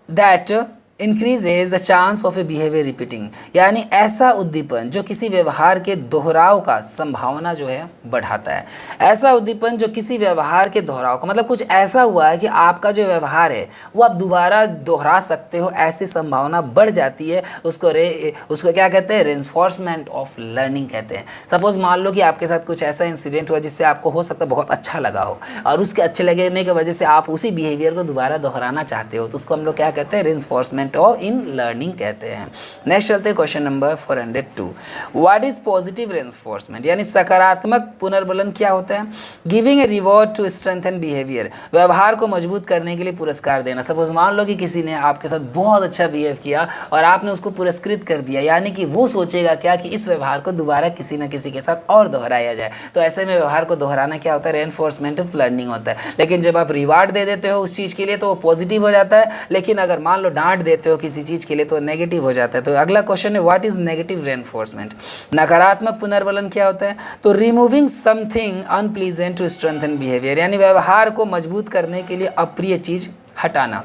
that increases the chance of A behaviour repeating, यानी ऐसा उद्दीपन जो किसी व्यवहार के दोहराव का संभावना जो है बढ़ाता है। ऐसा उद्दीपन जो किसी व्यवहार के दोहराव का मतलब कुछ ऐसा हुआ है कि आपका जो व्यवहार है वो आप दोबारा दोहरा सकते हो, ऐसी संभावना बढ़ जाती है, उसको क्या कहते हैं, रेनफोर्समेंट ऑफ लर्निंग कहते हैं। सपोज मान लो कि आपके साथ कुछ ऐसा इंसिडेंट हुआ जिससे आपको हो सकता है बहुत अच्छा लगा हो, और उसके अच्छे लगने की वजह से आप उसी बिहेवियर को दोबारा दोहराना चाहते हो, तो उसको हम लोग क्या कहते हैं, रेनफोर्समेंट ऑफ इन लर्निंग कहते हैं। नेक्स्ट चलते हैं question number 402, what is positive reinforcement, यानी सकारात्मक पुनर्बलन क्या होता है। Giving a reward to strengthen behaviour, व्यवहार को मजबूत करने के लिए पुरस्कार देना। सपोज मान लो कि किसी ने आपके साथ बहुत अच्छा बिहेव किया और आपने उसको पुरस्कृत कर दिया, यानी कि वो सोचेगा क्या कि इस व्यवहार को दोबारा किसी न किसी के साथ और दोहराया जाए, तो ऐसे में व्यवहार को दोहराना क्या होता है, रेनफोर्समेंट ऑफ लर्निंग होता है। लेकिन जब आप रिवार्ड दे देते हो उस चीज़ के लिए तो वो पॉजिटिव हो जाता है, लेकिन अगर मान लो डांट देते हो किसी चीज़ के लिए तो नेगेटिव हो जाता है। तो अगला क्वेश्चन है व्हाट इज नेगेटिव रेनफोर्समेंट, नकारात्मक पुनर्बलन क्या होता है। तो removing something unpleasant to strengthen behaviour, यानी व्यवहार को मजबूत करने के लिए अप्रिय चीज़ हटाना।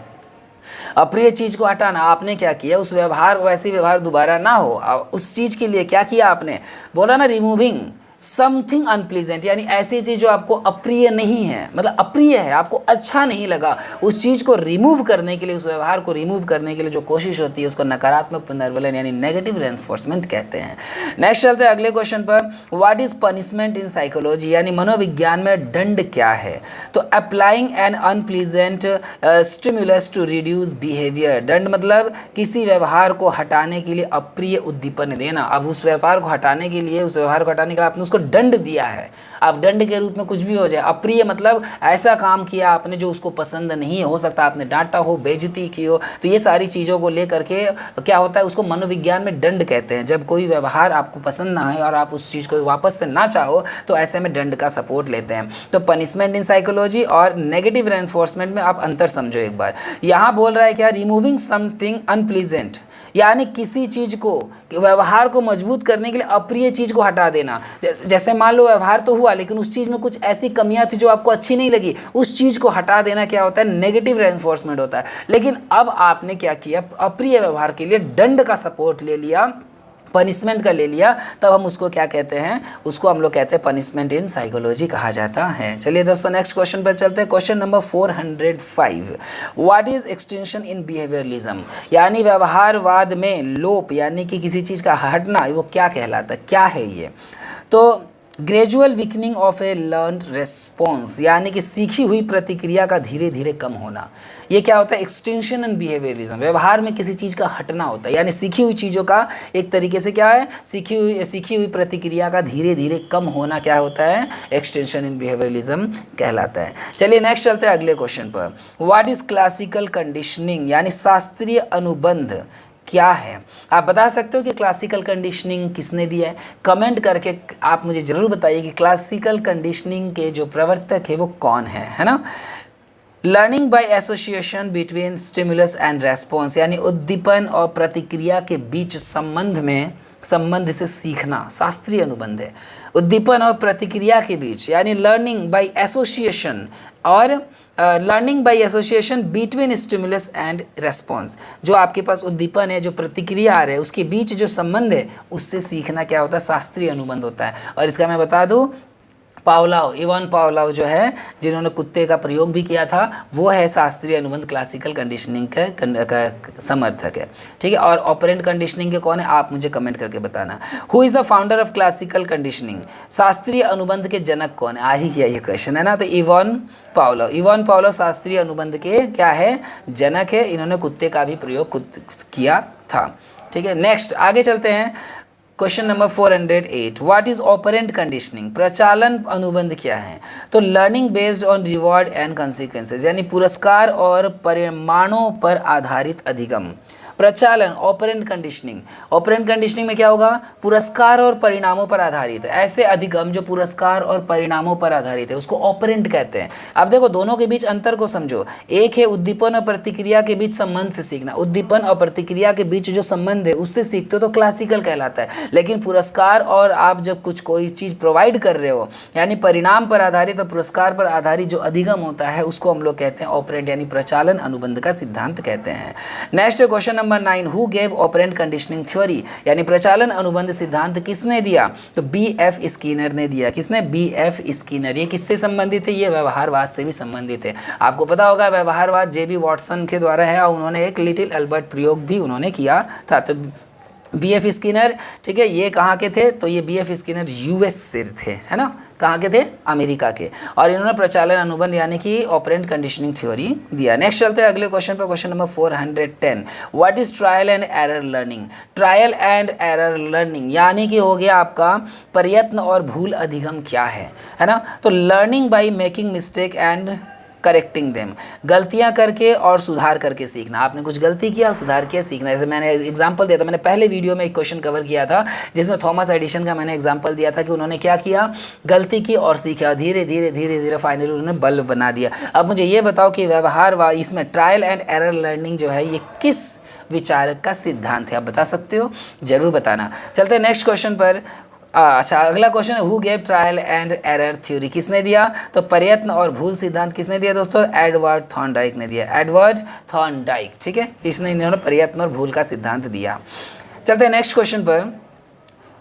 अप्रिय चीज़ को हटाना, आपने क्या किया, उस व्यवहार वैसी व्यवहार दोबारा ना हो, उस चीज़ के लिए क्या किया आपने, बोला ना रिमूविंग समथिंग अनप्लीजेंट, यानी ऐसी चीज़ जो आपको अप्रिय नहीं है, मतलब अप्रिय है, आपको अच्छा नहीं लगा, उस चीज़ को रिमूव करने के लिए, उस व्यवहार को रिमूव करने के लिए जो कोशिश होती है उसको नकारात्मक पुनर्बलन यानी नेगेटिव रेनफोर्समेंट कहते हैं। नेक्स्ट चलते हैं अगले क्वेश्चन पर, what is punishment in psychology, यानी मनोविज्ञान में दंड क्या है। तो applying an unpleasant stimulus to reduce behaviour, दंड मतलब किसी व्यवहार को हटाने के लिए अप्रिय उद्दीपन देना। अब उस व्यवहार को हटाने के लिए, उस व्यवहार को हटाने के लिए आपने उसको दंड दिया है। अब दंड के रूप में कुछ भी हो जाए, अप्रिय मतलब ऐसा काम किया आपने जो उसको पसंद नहीं है, हो सकता है आपने डांटा हो, बेइज्जती की हो, तो ये सारी चीज़ों को लेकर के क्या होता है, उसको मनोविज्ञान में दंड कहते हैं। जब कोई व्यवहार आपको पसंद ना आए और आप उस चीज़ को वापस से ना चाहो तो ऐसे में दंड का सपोर्ट लेते हैं। तो पनिशमेंट इन साइकोलॉजी और नेगेटिव रेनफोर्समेंट में आप अंतर समझो एक बार। यहाँ बोल रहा है क्या, रिमूविंग समथिंग अनप्लीजेंट, यानी किसी चीज़ को, व्यवहार को मजबूत करने के लिए अप्रिय चीज़ को हटा देना। जैसे मान लो व्यवहार तो हुआ लेकिन उस चीज़ में कुछ ऐसी कमियां थी जो आपको अच्छी नहीं लगी, उस चीज़ को हटा देना क्या होता है, नेगेटिव रेनफोर्समेंट होता है। लेकिन अब आपने क्या किया, अप्रिय व्यवहार के लिए दंड का सपोर्ट ले लिया, पनिशमेंट का ले लिया, तब हम उसको क्या कहते हैं, उसको हम लोग कहते हैं पनिशमेंट इन साइकोलॉजी कहा जाता है। चलिए दोस्तों नेक्स्ट क्वेश्चन पर चलते हैं। Question number 405, what is extension in behaviourism, यानी व्यवहारवाद में लोप यानी कि किसी चीज़ का हटना, वो क्या कहलाता है, क्या है ये। तो gradual weakening of A learned response, यानी कि सीखी हुई प्रतिक्रिया का धीरे धीरे कम होना, ये क्या होता है, एक्सटेंशन इन बिहेवियरलिज्म, व्यवहार में किसी चीज़ का हटना होता है, यानी सीखी हुई चीज़ों का एक तरीके से क्या है, सीखी हुई प्रतिक्रिया का धीरे धीरे कम होना क्या होता है, एक्सटेंशन इन बिहेवियरलिज्म कहलाता है। चलिए नेक्स्ट चलते हैं अगले क्वेश्चन पर, व्हाट इज क्लासिकल कंडीशनिंग, यानी शास्त्रीय अनुबंध क्या है। आप बता सकते हो कि क्लासिकल कंडीशनिंग किसने दिया है, कमेंट करके आप मुझे ज़रूर बताइए कि क्लासिकल कंडीशनिंग के जो प्रवर्तक है वो कौन है ना। Learning by association between stimulus and response, यानी उद्दीपन और प्रतिक्रिया के बीच संबंध से सीखना शास्त्रीय अनुबंध है। उद्दीपन और प्रतिक्रिया के बीच, यानी लर्निंग बाय एसोसिएशन और learning by association between stimulus and response, जो आपके पास उद्दीपन है, जो प्रतिक्रिया आ रहा है, उसके बीच जो संबंध है उससे सीखना क्या होता है, शास्त्रीय अनुबंध होता है। और इसका मैं बता दूं पावलोव, इवान पावलोव जो है, जिन्होंने कुत्ते का प्रयोग भी किया था, वो है शास्त्रीय अनुबंध क्लासिकल कंडीशनिंग का समर्थक है। ठीक है, और ऑपरेंट कंडीशनिंग के कौन है, आप मुझे कमेंट करके बताना। Who is the founder of classical conditioning, शास्त्रीय अनुबंध के जनक कौन है, आ ही गया ये क्वेश्चन है ना, तो इवान पावलोव। इवान पावलोव शास्त्रीय अनुबंध के क्या है, जनक है। इन्होंने कुत्ते का भी प्रयोग किया था। ठीक है, नेक्स्ट आगे चलते हैं। Question number 408, what is operant conditioning, प्रचालन अनुबंध क्या है। तो learning based on reward and consequences, यानी पुरस्कार और परिणामों पर आधारित अधिगम। प्रचालन ऑपरेंट कंडीशनिंग, ऑपरेंट कंडीशनिंग में क्या होगा, पुरस्कार और परिणामों पर आधारित है। ऐसे अधिगम जो पुरस्कार और परिणामों पर आधारित है उसको ऑपरेंट कहते हैं। अब देखो दोनों के बीच अंतर को समझो, एक है उद्दीपन और प्रतिक्रिया के बीच संबंध से सीखना, उद्दीपन और प्रतिक्रिया के बीच जो संबंध है उससे सीखते हो तो क्लासिकल कहलाता है। लेकिन पुरस्कार और आप जब कोई चीज़ प्रोवाइड कर रहे हो, यानी परिणाम पर आधारित और पुरस्कार पर आधारित जो अधिगम होता है उसको हम लोग कहते हैं ऑपरेंट, यानी प्रचालन अनुबंध का सिद्धांत कहते हैं। Next question number 9, who gave operant conditioning theory, यानी प्रचालन अनुबंध सिद्धांत किसने दिया, तो B.F. स्किनर ने दिया। किसने, B.F. स्किनर। ये किससे संबंधित है, ये व्यवहारवाद से भी संबंधित है। आपको पता होगा व्यवहारवाद J.B. वॉटसन के द्वारा है और उन्होंने एक लिटिल अल्बर्ट प्रयोग भी उन्होंने किया था। तो B.F. स्किनर, ठीक है, ये कहाँ के थे, तो ये B.F. स्किनर US से थे, है ना, कहाँ के थे, अमेरिका के, और इन्होंने प्रचालन अनुबंध यानी कि ऑपरेंट कंडीशनिंग थ्योरी दिया। नेक्स्ट चलते हैं अगले क्वेश्चन पर, question number 410, what is trial and error learning. Trial and error learning यानी कि हो गया आपका प्रयत्न और भूल अधिगम क्या है ना, तो learning by making mistake and correcting them, गलतियां करके और सुधार करके सीखना। आपने कुछ गलती किया और सुधार किया, सीखना। जैसे मैंने एग्जांपल दिया था, मैंने पहले वीडियो में एक क्वेश्चन कवर किया था जिसमें थॉमस एडिशन का मैंने एग्जांपल दिया था कि उन्होंने क्या किया, गलती की और सीखा, धीरे धीरे धीरे धीरे फाइनली उन्होंने बल्ब बना दिया। अब मुझे ये बताओ कि व्यवहार इसमें ट्रायल एंड एरर लर्निंग जो है ये किस विचारक का सिद्धांत है, आप बता सकते हो, जरूर बताना। चलते हैं नेक्स्ट क्वेश्चन पर। अच्छा, अगला क्वेश्चन है, who gave trial and error theory, किसने दिया, तो प्रयत्न और भूल सिद्धांत किसने दिया दोस्तों, एडवर्ड थॉर्नडाइक ने दिया। एडवर्ड थॉर्नडाइक, ठीक है, इन्होंने प्रयत्न और भूल का सिद्धांत दिया। चलते हैं नेक्स्ट क्वेश्चन पर।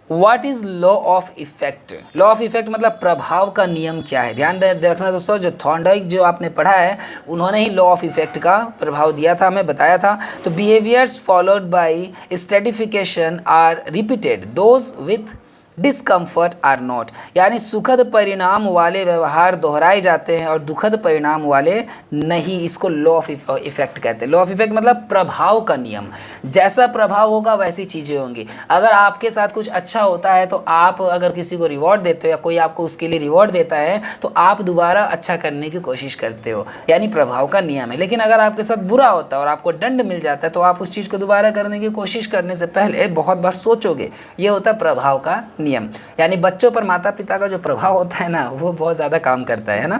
What is law of effect, law of effect मतलब प्रभाव का नियम क्या है। ध्यान रखना दोस्तों, जो थॉर्नडाइक जो आपने पढ़ा है उन्होंने ही लॉ ऑफ इफेक्ट का प्रभाव दिया था, हमें बताया था। तो behaviours followed by stratification are repeated, those with discomfort are not, यानी सुखद परिणाम वाले व्यवहार दोहराए जाते हैं और दुखद परिणाम वाले नहीं, इसको लॉ ऑफ इफेक्ट कहते हैं। लॉ ऑफ इफेक्ट मतलब प्रभाव का नियम, जैसा प्रभाव होगा वैसी चीज़ें होंगी। अगर आपके साथ कुछ अच्छा होता है तो आप अगर किसी को रिवॉर्ड देते हो या कोई आपको उसके लिए रिवॉर्ड देता है तो आप दोबारा अच्छा करने की कोशिश करते हो, यानी प्रभाव का नियम है। लेकिन अगर आपके साथ बुरा होता है और आपको दंड मिल जाता है तो आप उस चीज़ को दोबारा करने की कोशिश करने से पहले बहुत बार सोचोगे। ये होता है प्रभाव का नियम, यानी बच्चों पर माता पिता का जो प्रभाव होता है ना वो बहुत ज़्यादा काम करता है ना।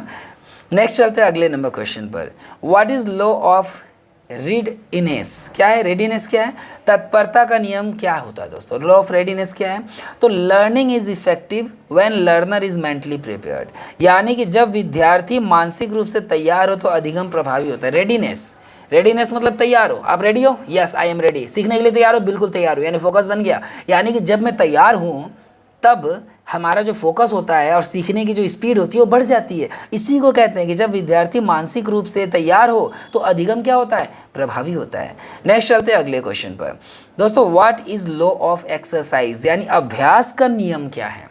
नेक्स्ट चलते हैं अगले नंबर क्वेश्चन पर। What is law of readiness, क्या है रेडीनेस, क्या है, तत्परता का नियम क्या होता है दोस्तों। लॉ ऑफ रेडीनेस क्या है, तो learning is effective when learner is mentally prepared, यानी कि जब विद्यार्थी मानसिक रूप से तैयार हो तो अधिगम प्रभावी होता है। रेडीनेस, रेडीनेस मतलब तैयार हो, आप रेडी हो, यस आई एम रेडी, सीखने के लिए तैयार हो, बिल्कुल तैयार हो, यानी फोकस बन गया। यानी कि जब मैं तैयार हूँ तब हमारा जो फोकस होता है और सीखने की जो स्पीड होती है वो बढ़ जाती है। इसी को कहते हैं कि जब विद्यार्थी मानसिक रूप से तैयार हो तो अधिगम क्या होता है, प्रभावी होता है। नेक्स्ट चलते हैं अगले क्वेश्चन पर दोस्तों। What is law of exercise, यानी अभ्यास का नियम क्या है।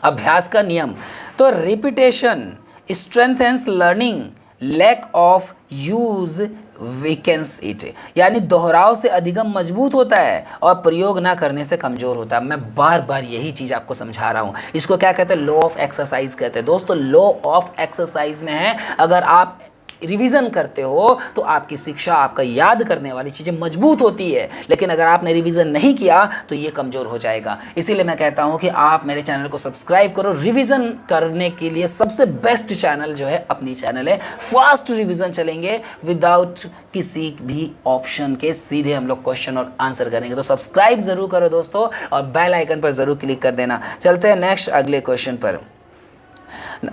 अभ्यास का नियम, तो repetition strengthens learning, lack of use weakens it, यानी दोहराव से अधिगम मजबूत होता है और प्रयोग ना करने से कमज़ोर होता है। मैं बार बार यही चीज़ आपको समझा रहा हूँ। इसको क्या कहते हैं, लॉ ऑफ एक्सरसाइज कहते हैं दोस्तों। लॉ ऑफ एक्सरसाइज में है, अगर आप रिवीजन करते हो तो आपकी शिक्षा, आपका याद करने वाली चीज़ें मजबूत होती है, लेकिन अगर आपने रिवीजन नहीं किया तो ये कमज़ोर हो जाएगा। इसीलिए मैं कहता हूँ कि आप मेरे चैनल को सब्सक्राइब करो। रिवीजन करने के लिए सबसे बेस्ट चैनल जो है अपनी चैनल है। फास्ट रिवीजन चलेंगे विदाउट किसी भी ऑप्शन के, सीधे हम लोग क्वेश्चन और आंसर करेंगे। तो सब्सक्राइब ज़रूर करो दोस्तों और बेल आइकन पर ज़रूर क्लिक कर देना। चलते हैं नेक्स्ट अगले क्वेश्चन पर।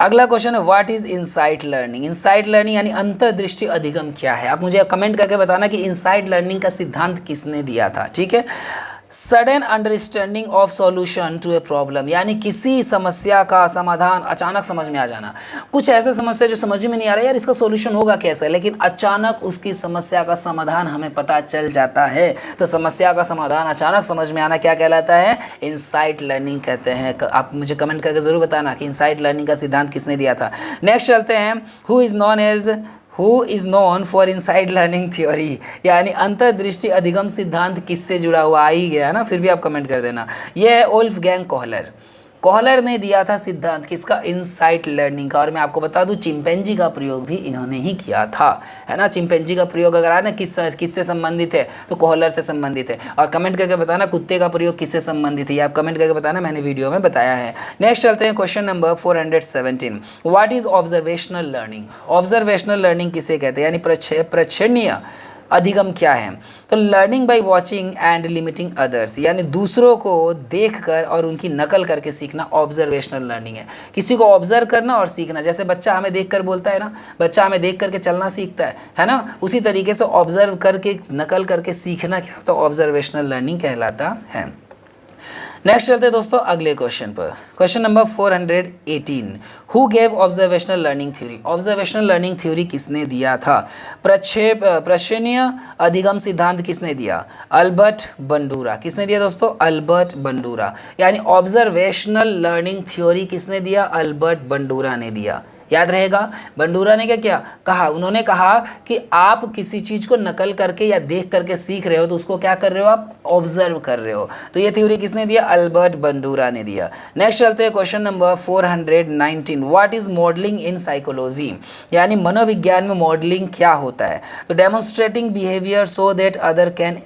अगला क्वेश्चन है what is insight learning. Insight learning यानी अंतर्दृष्टि अधिगम क्या है। आप मुझे कमेंट करके बताना कि इनसाइट लर्निंग का सिद्धांत किसने दिया था, ठीक है। Sudden understanding of solution to a problem, यानी किसी समस्या का समाधान अचानक समझ में आ जाना। कुछ ऐसे समस्या जो समझ में नहीं आ रहा यार इसका सॉल्यूशन होगा कैसे, लेकिन अचानक उसकी समस्या का समाधान हमें पता चल जाता है। तो समस्या का समाधान अचानक समझ में आना क्या कहलाता है, इनसाइट लर्निंग कहते हैं। आप मुझे कमेंट करके जरूर बताना कि इनसाइट लर्निंग का सिद्धांत किसने दिया था। नेक्स्ट चलते हैं, who is known for inside learning theory, यानी अंतर्दृष्टि अधिगम सिद्धांत किससे जुड़ा हुआ, आ ही गया ना, फिर भी आप कमेंट कर देना। यह है वोल्फगैंग कोहलर ने दिया था सिद्धांत किसका, इनसाइट लर्निंग का। और मैं आपको बता दूं चिंपैंजी का प्रयोग भी इन्होंने ही किया था, है ना। चिंपैंजी का प्रयोग अगर आए ना किससे संबंधित है तो कोहलर से संबंधित है। और कमेंट करके बताना कुत्ते का प्रयोग किससे संबंधित है, ये आप कमेंट करके बताना, मैंने वीडियो में बताया है। नेक्स्ट चलते हैं question number 417, what is observational learning. Observational learning किसे कहते हैं, यानी प्रेक्षणीय अधिगम क्या है। तो learning by watching and limiting others, यानी दूसरों को देखकर और उनकी नकल करके सीखना ऑब्जर्वेशनल लर्निंग है। किसी को ऑब्जर्व करना और सीखना, जैसे बच्चा हमें देख कर बोलता है ना, बच्चा हमें देख करके चलना सीखता है ना, उसी तरीके से ऑब्जर्व करके नकल करके सीखना क्या होता है, ऑब्जर्वेशनल लर्निंग कहलाता है। नेक्स्ट चलते हैं दोस्तों अगले क्वेश्चन पर, question number 418, who gave observational learning theory. Observational learning theory किसने दिया था, प्रश्नीय अधिगम सिद्धांत किसने दिया, अल्बर्ट बंडूरा। किसने दिया दोस्तों, अल्बर्ट बंडूरा। यानी ऑब्जर्वेशनल लर्निंग थ्योरी किसने दिया, अल्बर्ट बंडूरा ने दिया। याद रहेगा, बंडूरा ने क्या किया, कहा, उन्होंने कहा कि आप किसी चीज़ को नकल करके या देख करके सीख रहे हो तो उसको क्या कर रहे हो, आप ऑब्जर्व कर रहे हो। तो ये थ्योरी किसने दिया, अल्बर्ट बंडूरा ने दिया। नेक्स्ट चलते हैं question number 419, what is modelling in psychology, यानी मनोविज्ञान में मॉडलिंग क्या होता है। तो demonstrating behaviour so that other can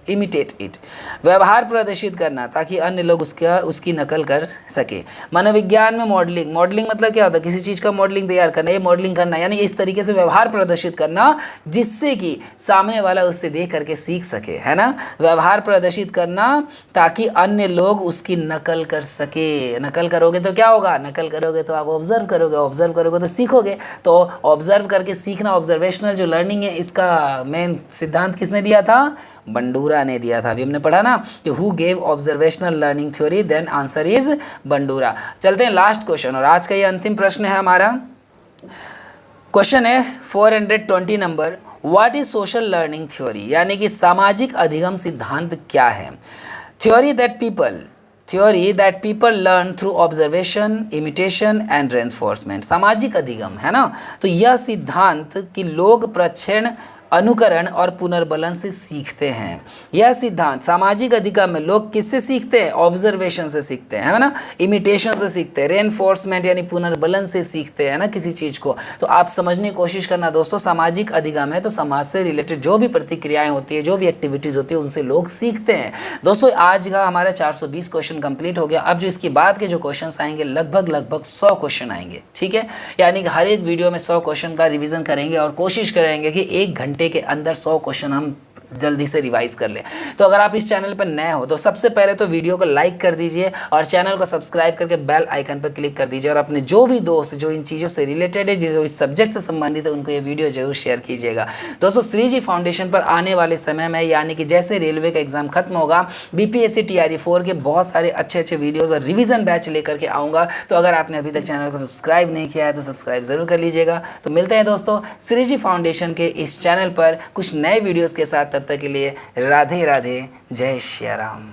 imitate it, व्यवहार प्रदर्शित करना ताकि अन्य लोग उसकी नकल कर सके। मनोविज्ञान में मॉडलिंग मतलब क्या होता है, किसी चीज़ का मॉडलिंग तैयार करना, ये मॉडलिंग करना, यानी इस तरीके से व्यवहार प्रदर्शित करना जिससे कि सामने वाला उससे देख करके सीख सके, है ना। व्यवहार प्रदर्शित करना ताकि अन्य लोग उसकी नकल कर सके। नकल करोगे तो क्या होगा, नकल करोगे तो आप ऑब्जर्व करोगे तो सीखोगे। तो ऑब्जर्व करके सीखना, ऑब्जर्वेशनल जो लर्निंग है, इसका मेन सिद्धांत किसने दिया था, बंडूरा ने दिया था। अभी हमने पढ़ा ना कि who gave observational learning theory, then answer is Bandura. चलते हैं लास्ट क्वेश्चन, और आज का ये अंतिम प्रश्न है हमारा। क्वेश्चन है 420 number, what is social learning theory, यानी कि सामाजिक अधिगम सिद्धांत क्या है। Theory that people learn through observation, imitation and reinforcement. सामाजिक अधिगम, है ना। तो यह सिद्धांत कि लोग प्रक्षण, अनुकरण और पुनर्बलन से सीखते हैं। यह सिद्धांत सामाजिक अधिगम में लोग किससे सीखते हैं, ऑब्जर्वेशन से सीखते हैं, है ना, इमिटेशन से सीखते हैं, रेनफोर्समेंट यानी पुनर्बलन से सीखते हैं ना किसी चीज़ को। तो आप समझने की कोशिश करना दोस्तों, सामाजिक अधिगम है तो समाज से रिलेटेड जो भी प्रतिक्रियाएं होती है, जो भी एक्टिविटीज़ होती है, उनसे लोग सीखते हैं। दोस्तों आज का हमारा 420 क्वेश्चन कंप्लीट हो गया। अब जो इसके बाद के जो क्वेश्चन आएंगे लगभग 100 क्वेश्चन आएंगे, ठीक है। यानी कि हर एक वीडियो में 100 क्वेश्चन का रिविजन करेंगे और कोशिश करेंगे कि 1 घंटे के अंदर 100 क्वेश्चन हम जल्दी से रिवाइज कर ले। तो अगर आप इस चैनल पर नए हो तो सबसे पहले तो वीडियो को लाइक कर दीजिए और चैनल को सब्सक्राइब करके बेल आइकन पर क्लिक कर दीजिए। और अपने जो भी दोस्त जो इन चीज़ों से रिलेटेड है, जो इस सब्जेक्ट से संबंधित है, उनको ये वीडियो जरूर शेयर कीजिएगा। दोस्तों श्रीजी फाउंडेशन पर आने वाले समय में, यानी कि जैसे रेलवे का एग्जाम खत्म होगा, BPSC TRE 4 के बहुत सारे अच्छे वीडियोज़ और रिविजन बैच लेकर के आऊँगा। तो अगर आपने अभी तक चैनल को सब्सक्राइब नहीं किया है तो सब्सक्राइब ज़रूर कर लीजिएगा। तो मिलते हैं दोस्तों श्रीजी फाउंडेशन के इस चैनल पर कुछ नए वीडियोज़ के साथ। तब तक के लिए राधे राधे, जय श्री राम।